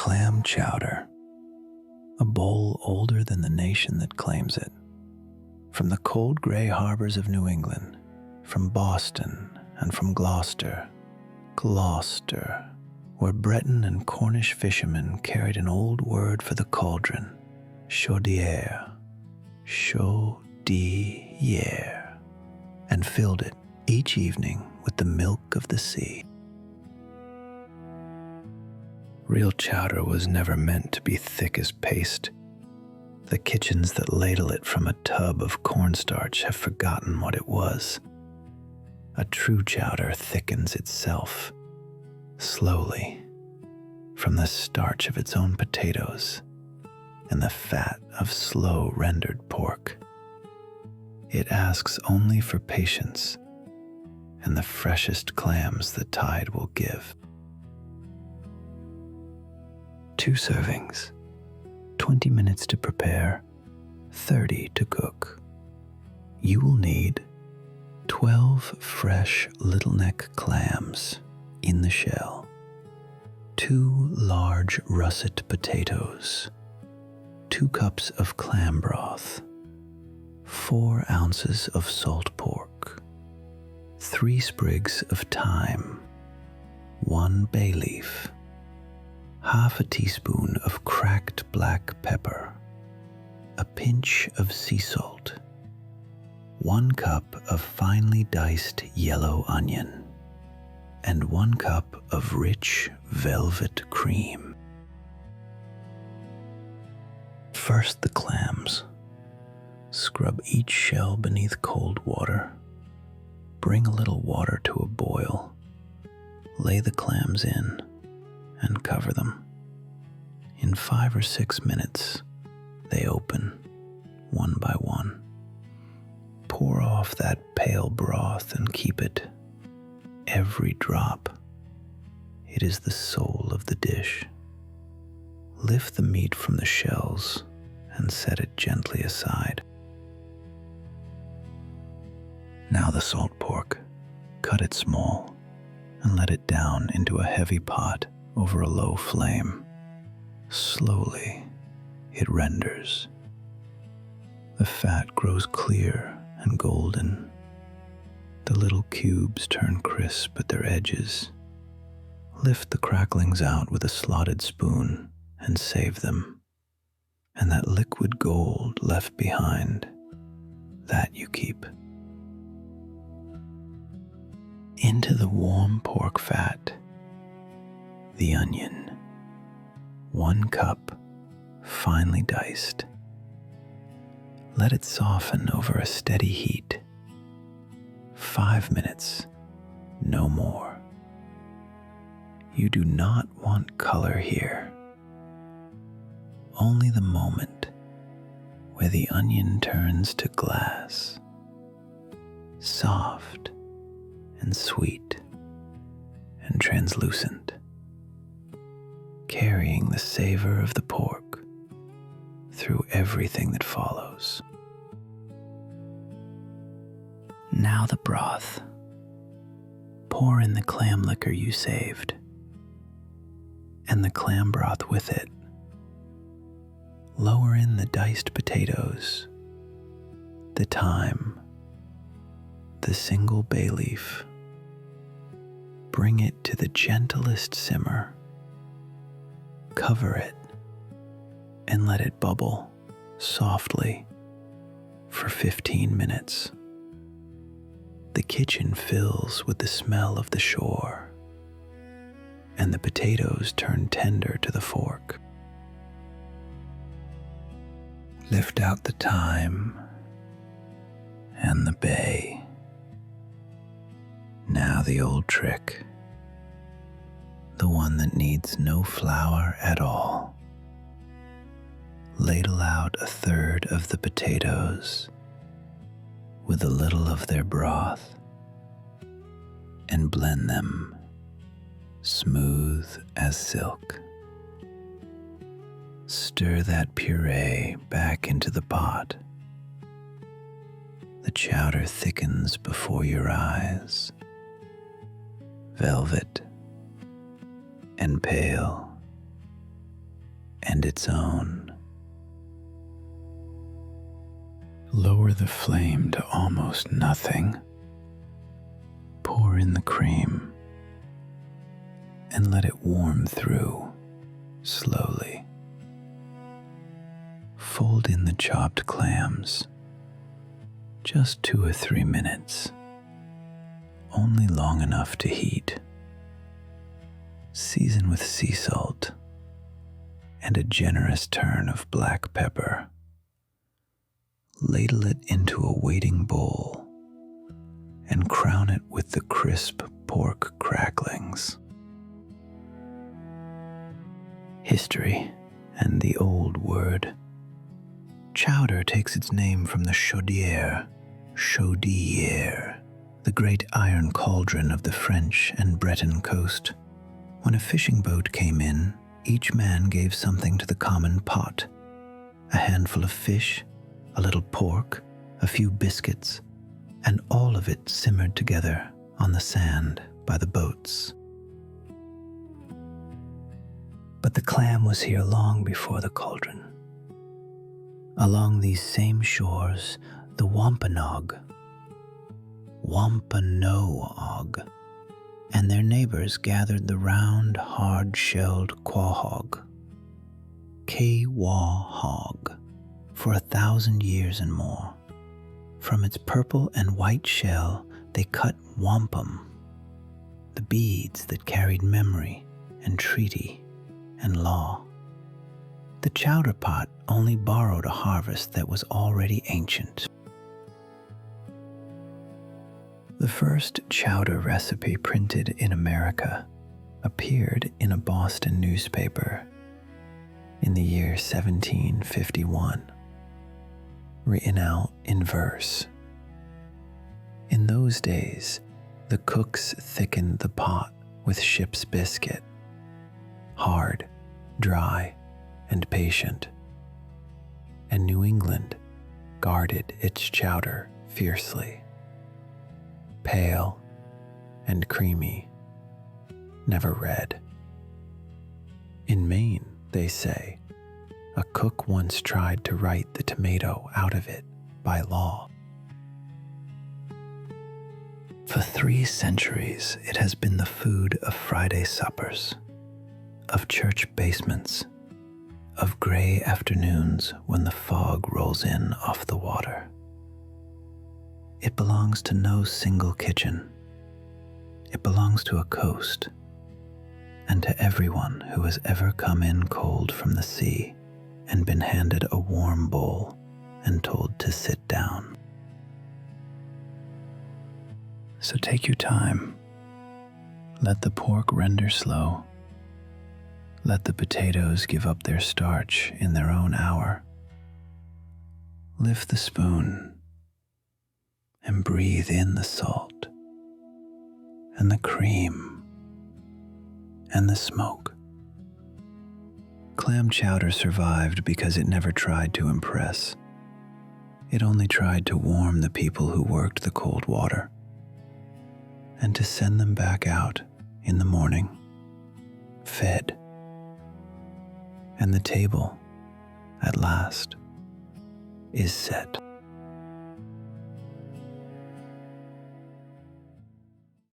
Clam chowder, a bowl older than the nation that claims it. From the cold gray harbors of New England, from Boston and from Gloucester, where Breton and Cornish fishermen carried an old word for the cauldron, CHOW-der, and filled it each evening with the milk of the sea. Real chowder was never meant to be thick as paste. The kitchens that ladle it from a tub of cornstarch have forgotten what it was. A true chowder thickens itself, slowly, from the starch of its own potatoes and the fat of slow rendered pork. It asks only for patience and the freshest clams the tide will give. 2 servings, 20 minutes to prepare, 30 to cook. You will need 12 fresh little neck clams in the shell, 2 large russet potatoes, 2 cups of clam broth, 4 ounces of salt pork, 3 sprigs of thyme, 1 bay leaf, half a teaspoon of cracked black pepper, a pinch of sea salt, 1 cup of finely diced yellow onion, and 1 cup of rich velvet cream. First, the clams. Scrub each shell beneath cold water. Bring a little water to a boil. Lay the clams in and cover them. In 5 or 6 minutes, they open, one by one. Pour off that pale broth and keep it, every drop. It is the soul of the dish. Lift the meat from the shells and set it gently aside. Now the salt pork. Cut it small and let it down into a heavy pot over a low flame. Slowly, it renders. The fat grows clear and golden. The little cubes turn crisp at their edges. Lift the cracklings out with a slotted spoon and save them. And that liquid gold left behind, that you keep. Into the warm pork fat, the onion, 1 cup, finely diced. Let it soften over a steady heat. 5 minutes, no more. You do not want color here. Only the moment where the onion turns to glass, soft and sweet and translucent, carrying the savor of the pork through everything that follows. Now the broth. Pour in the clam liquor you saved, and the clam broth with it. Lower in the diced potatoes, the thyme, the single bay leaf. Bring it to the gentlest simmer. Cover it and let it bubble softly for 15 minutes. The kitchen fills with the smell of the shore, and the potatoes turn tender to the fork. Lift out the thyme and the bay. Now the old trick, the one that needs no flour at all. Ladle out 1/3 of the potatoes with a little of their broth and blend them smooth as silk. Stir that puree back into the pot. The chowder thickens before your eyes, velvet and pale, and its own. Lower the flame to almost nothing. Pour in the cream and let it warm through slowly. Fold in the chopped clams, just 2 or 3 minutes, only long enough to heat. Season with sea salt and a generous turn of black pepper. Ladle it into a waiting bowl and crown it with the crisp pork cracklings. History and the old word. Chowder takes its name from the CHOW-der, the great iron cauldron of the French and Breton coast. When a fishing boat came in, each man gave something to the common pot: a handful of fish, a little pork, a few biscuits, and all of it simmered together on the sand by the boats. But the clam was here long before the cauldron. Along these same shores, the Wampanoag, and their neighbors gathered the round, hard-shelled quahog, for 1,000 years and more. From its purple and white shell, they cut wampum, the beads that carried memory and treaty and law. The chowder pot only borrowed a harvest that was already ancient. The first chowder recipe printed in America appeared in a Boston newspaper in the year 1751, written out in verse. In those days, the cooks thickened the pot with ship's biscuit, hard, dry, and patient, and New England guarded its chowder fiercely. Pale and creamy, never red. In Maine, they say, a cook once tried to write the tomato out of it by law. For 3 centuries, it has been the food of Friday suppers, of church basements, of gray afternoons when the fog rolls in off the water. It belongs to no single kitchen. It belongs to a coast, and to everyone who has ever come in cold from the sea and been handed a warm bowl and told to sit down. So take your time. Let the pork render slow. Let the potatoes give up their starch in their own hour. Lift the spoon and breathe in the salt and the cream and the smoke. Clam chowder survived because it never tried to impress. It only tried to warm the people who worked the cold water and to send them back out in the morning, fed. And the table, at last, is set.